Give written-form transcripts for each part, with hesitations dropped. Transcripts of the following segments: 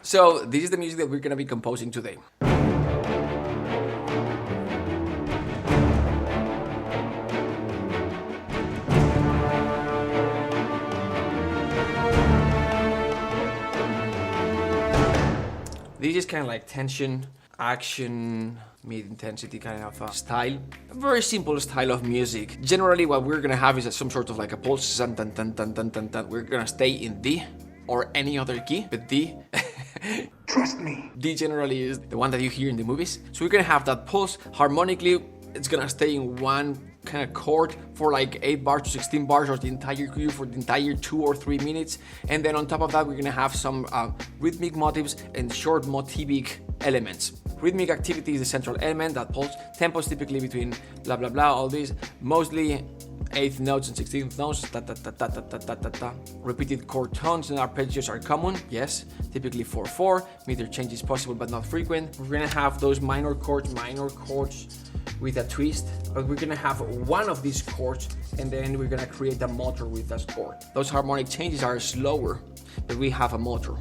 So this is the music that we're gonna be composing today. This is kind of like tension, action, mid-intensity kind of style. A very simple style of music. Generally what we're gonna have is some sort of like a pulse. Dun, dun, dun, dun, dun, dun, dun. We're gonna stay in D or any other key, but D. Trust me. D generally is the one that you hear in the movies. So we're gonna have that pulse. Harmonically, it's gonna stay in one kind of chord for like 8 bars to 16 bars or the entire cue for the entire 2 or 3 minutes. And then on top of that, we're gonna have some rhythmic motifs and short motivic elements. Rhythmic activity is the central element, that pulse. Tempo is typically between blah blah blah, all these. Mostly 8th notes and 16th notes, ta ta ta ta ta ta ta ta ta. Repeated chord tones and arpeggios are common, yes, typically 4/4. Meter change is possible but not frequent. We're gonna have those minor chords with a twist. We're gonna have one of these chords and then we're gonna create a motor with that chord. Those harmonic changes are slower, but we have a motor.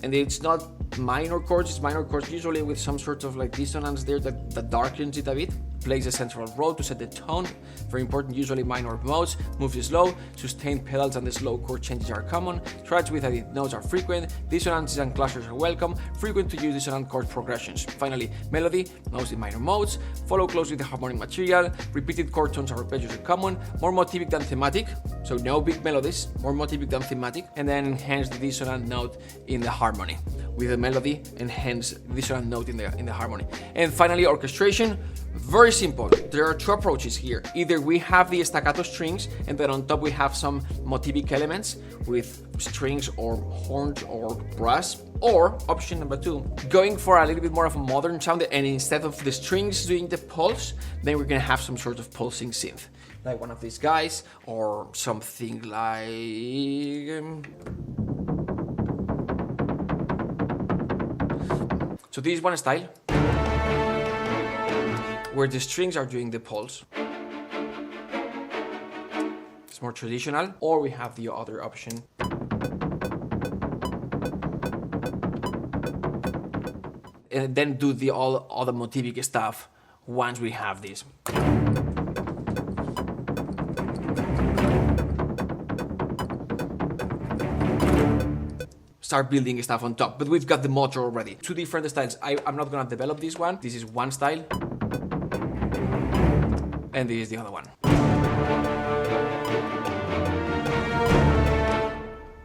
And it's not minor chords, it's minor chords usually with some sort of like dissonance there that darkens it a bit. Plays a central role to set the tone. Very important, usually minor modes. Moves slow, sustained pedals and the slow chord changes are common. Triads with added notes are frequent. Dissonances and clusters are welcome. Frequent to use dissonant chord progressions. Finally, melody, mostly minor modes. Follow closely the harmonic material. Repeated chord tones or arpeggios are common. More motivic than thematic, so no big melodies. More motivic than thematic. And then enhance the dissonant note in the harmony. With a melody, enhance the dissonant note in the harmony. And finally, orchestration. Very simple. There are 2 approaches here. Either we have the staccato strings and then on top we have some motivic elements with strings or horns or brass, or option number 2, going for a little bit more of a modern sound and instead of the strings doing the pulse, then we're gonna have some sort of pulsing synth. Like one of these guys or something like... So this is one style where the strings are doing the pulse. It's more traditional. Or we have the other option. And then do all the motivic stuff once we have this. Start building stuff on top, but we've got the motor already. 2 different styles. I'm not gonna develop this one. This is one style. And this is the other one.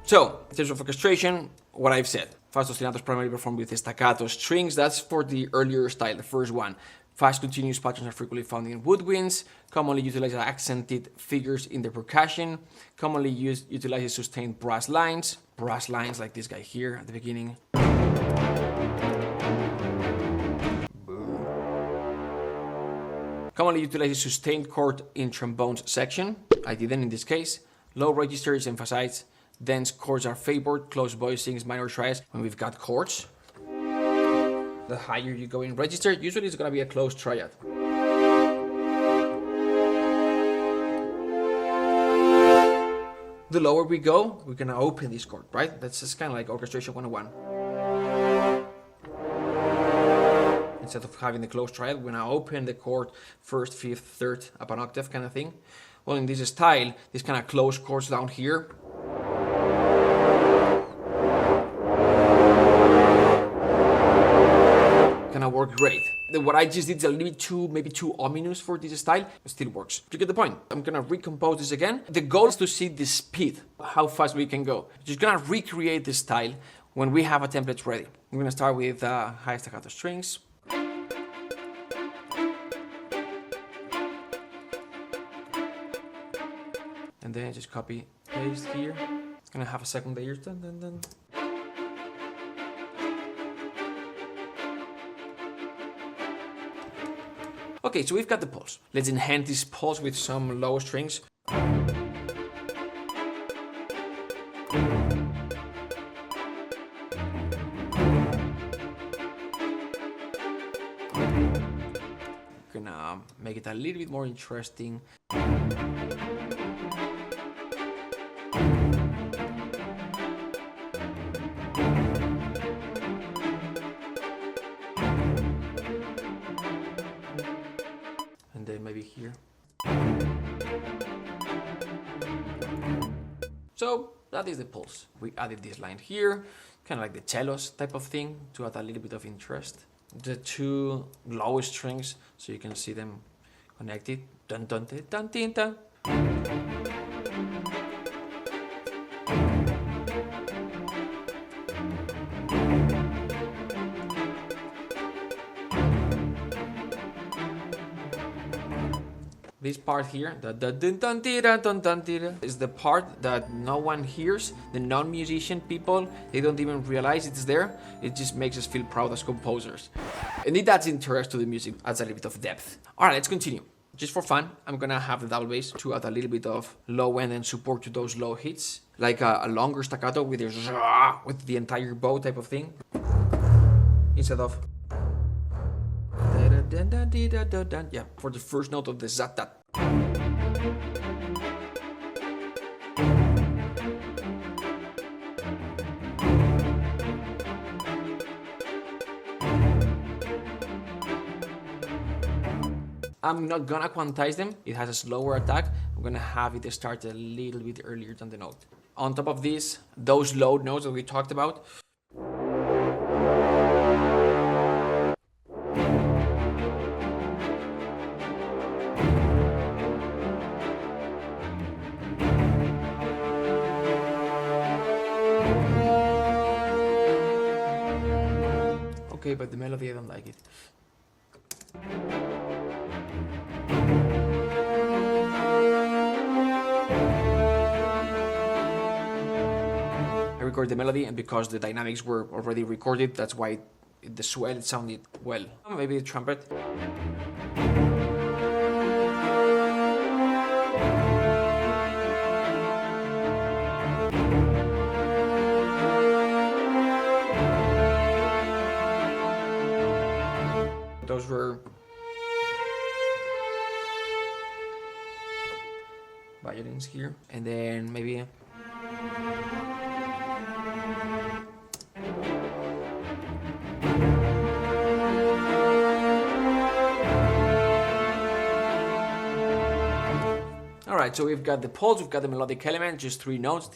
So, in terms of orchestration, what I've said. Fast ostinatos primarily performed with staccato strings. That's for the earlier style, the first one. Fast continuous patterns are frequently found in woodwinds. Commonly utilizes accented figures in the percussion. Commonly utilizes sustained brass lines. Brass lines like this guy here at the beginning. Commonly utilizes sustained chord in trombones section. I didn't in this case. Low register is emphasized. Dense chords are favored. Close voicings, minor triads when we've got chords. The higher you go in register, usually it's going to be a close triad. The lower we go, we're going to open this chord, right? That's just kind of like orchestration 101. Instead of having the close triad, we're going to open the chord first, fifth, third, up an octave kind of thing. Well, in this style, these kind of close chords down here, gonna work great. What I just did is a little bit too, maybe too ominous for this style, but still works. You get the point. I'm gonna recompose this again. The goal is to see the speed, how fast we can go. Just gonna recreate this style when we have a template ready. I'm gonna start with high staccato strings. And then just copy, paste here. It's gonna have a second layer. Dun, dun, dun. Okay, so we've got the pulse. Let's enhance this pulse with some low strings. Gonna make it a little bit more interesting. So that is the pulse. We added this line here, kind of like the cellos type of thing to add a little bit of interest. The two lowest strings, so you can see them connected. Dun dun dun dun dun dun. This part here, the dun dun dun dun dun dun, is the part that no one hears. The non-musician people, they don't even realize it's there. It just makes us feel proud as composers. And it adds interest to the music, adds a little bit of depth. All right, let's continue. Just for fun, I'm gonna have the double bass to add a little bit of low end and support to those low hits, like a longer staccato with the entire bow type of thing, instead of yeah, for the first note of the zat-tat. I'm not gonna quantize them. It has a slower attack. I'm gonna have it start a little bit earlier than the note. On top of this, those low notes that we talked about, okay, but the melody, I don't like it. I recorded the melody, and because the dynamics were already recorded, that's why the swell sounded well. Maybe the trumpet. Those were violins here, and then maybe all right, so we've got the pulse, we've got the melodic element, just 3 notes.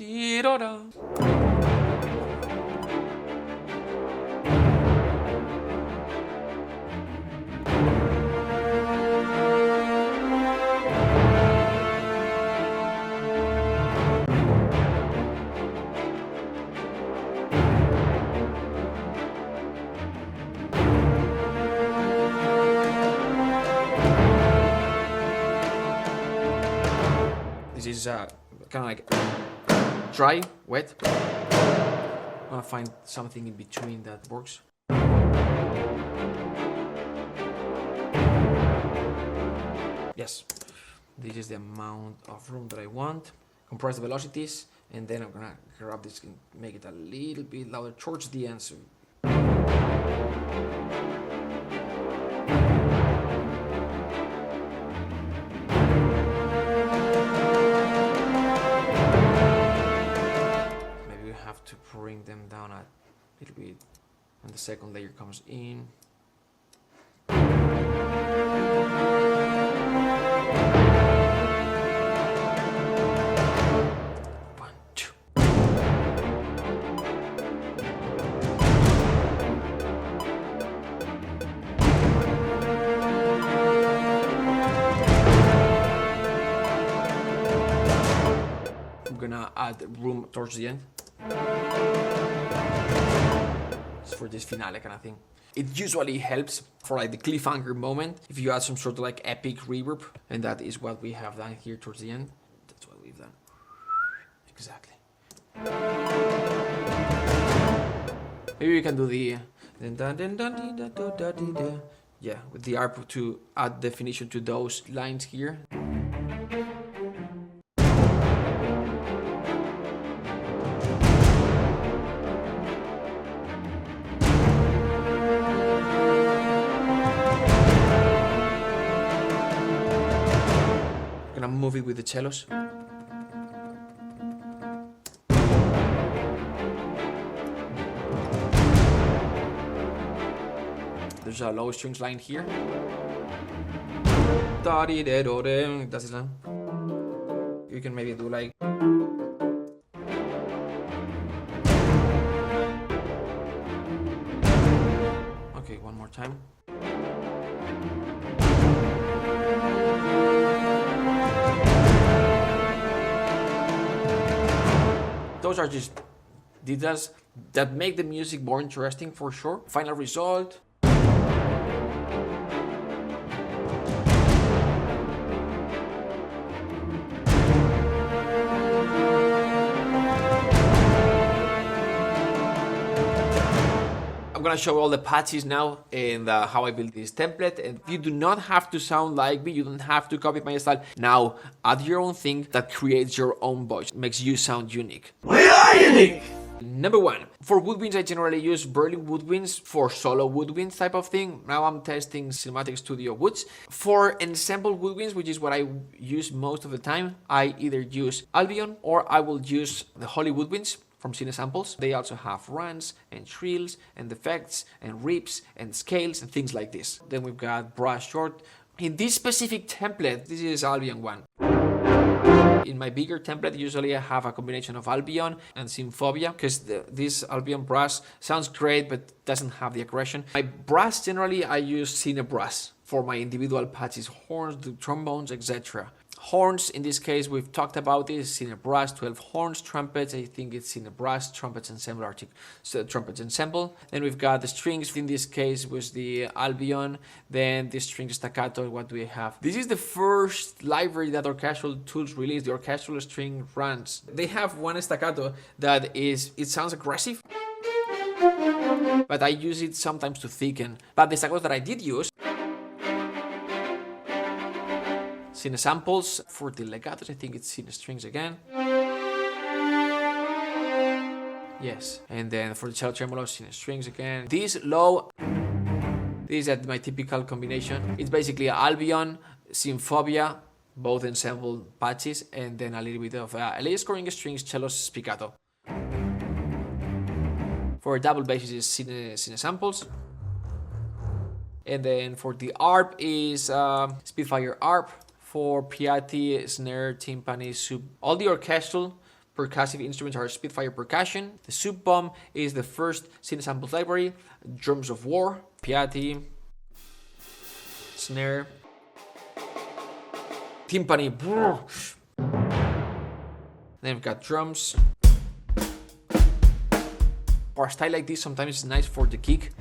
This is kind of like dry, wet. I'm gonna find something in between that works. Yes, this is the amount of room that I want. Compress the velocities, and then I'm gonna grab this and make it a little bit louder towards the end. So to bring them down a little bit, and the second layer comes in. 1, 2. I'm gonna add room towards the end. It's for this finale kind of thing. It usually helps for like the cliffhanger moment if you add some sort of like epic reverb, and that is what we have done here towards the end. That's what we've done. Exactly. Maybe we can do the yeah, with the ARP to add definition to those lines here. Move it with the cellos. There's a low strings line here. That's it. You can maybe do like one more time. Those are just details that make the music more interesting for sure. Final result. I'm gonna show all the patches now and how I build this template. And you do not have to sound like me, you don't have to copy my style. Now add your own thing that creates your own voice, makes you sound unique. We are unique! Number one, for woodwinds I generally use Berlin woodwinds for solo woodwinds type of thing. Now I'm testing Cinematic Studio Woods. For ensemble woodwinds, which is what I use most of the time, I either use Albion or I will use the Holy Woodwinds from Cine Samples. They also have runs and trills and effects and rips and scales and things like this. Then we've got brass short. In this specific template, this is Albion one. In my bigger template, usually I have a combination of Albion and Symphobia because this Albion brass sounds great but doesn't have the aggression. My brass, generally I use Cine brass for my individual patches, horns, the trombones, etc. Horns, in this case, we've talked about this, Cine brass, 12 horns, trumpets, I think it's Cine brass, trumpets ensemble, so trumpets ensemble. Then we've got the strings, in this case was the Albion, then the string staccato, what do we have? This is the first library that Orchestral Tools released, the orchestral string runs. They have one staccato that is, it sounds aggressive, but I use it sometimes to thicken. But the staccato that I did use, Cine Samples, for the legatos, I think it's Cine Strings again. Yes, and then for the cello tremolo, Cine Strings again. This low, this is my typical combination. It's basically Albion, Symphobia, both ensemble patches, and then a little bit of LA scoring strings, cello spiccato. For double basses is Cine Samples. And then for the ARP is Spitfire ARP. For Piatti, snare, timpani, sub. All the orchestral percussive instruments are Spitfire percussion. The sub bomb is the first Cine Samples library. Drums of War, Piatti, snare, timpani. Then we've got drums. For a style like this, sometimes it's nice for the kick.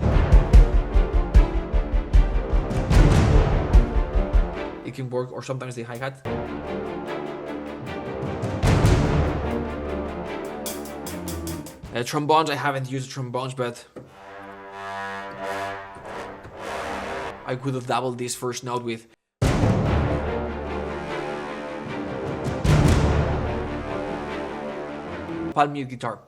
It can work, or sometimes the hi-hat. Trombones, I haven't used trombones, but I could have doubled this first note with. Palm mute guitar.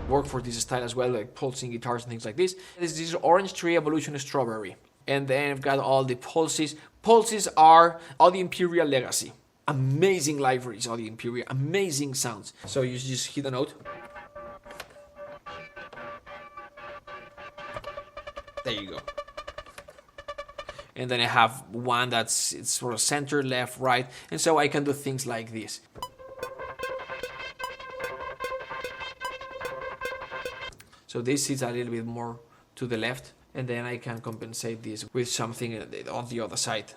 Work for this style as well, like pulsing guitars and things like this. This is Orange Tree Evolution Strawberry. And then I've got all the pulses. Pulses are Audio Imperial Legacy. Amazing libraries, Audio Imperial, amazing sounds. So you just hit a note. There you go. And then I have one it's sort of center, left, right. And so I can do things like this. So this is a little bit more to the left, and then I can compensate this with something on the other side.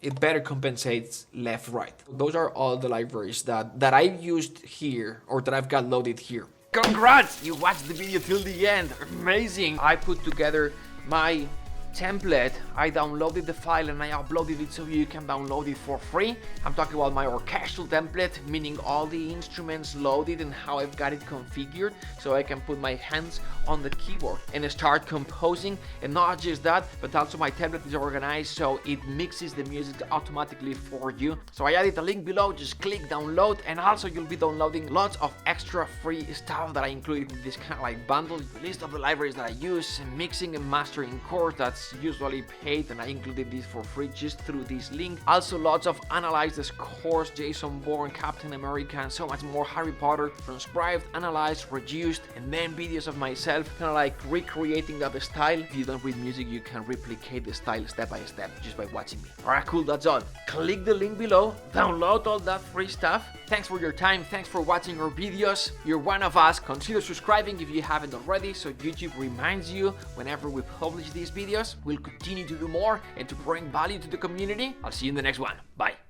It better compensates left, right. Those are all the libraries that I used here, or that I've got loaded here. Congrats! You watched the video till the end. Amazing! I put together my template, I downloaded the file and I uploaded it so you can download it for free. I'm talking about my orchestral template, meaning all the instruments loaded and how I've got it configured so I can put my hands on the keyboard and start composing. And not just that, but also my template is organized so it mixes the music automatically for you. So I added a link below, just click download, and also you'll be downloading lots of extra free stuff that I included in this kind of like bundle. List of the libraries that I use, mixing and mastering chords that's usually paid, and I included this for free just through this link. Also lots of analyzed scores, Jason Bourne, Captain America, and so much more, Harry Potter, transcribed, analyzed, reduced, and then videos of myself yourself, kind of like recreating that style. If you don't read music, you can replicate the style step by step just by watching me. Alright, cool, that's all. Click the link below, download all that free stuff. Thanks for your time, thanks for watching our videos. You're one of us. Consider subscribing if you haven't already, so YouTube reminds you whenever we publish these videos. We'll continue to do more and to bring value to the community. I'll see you in the next one. Bye.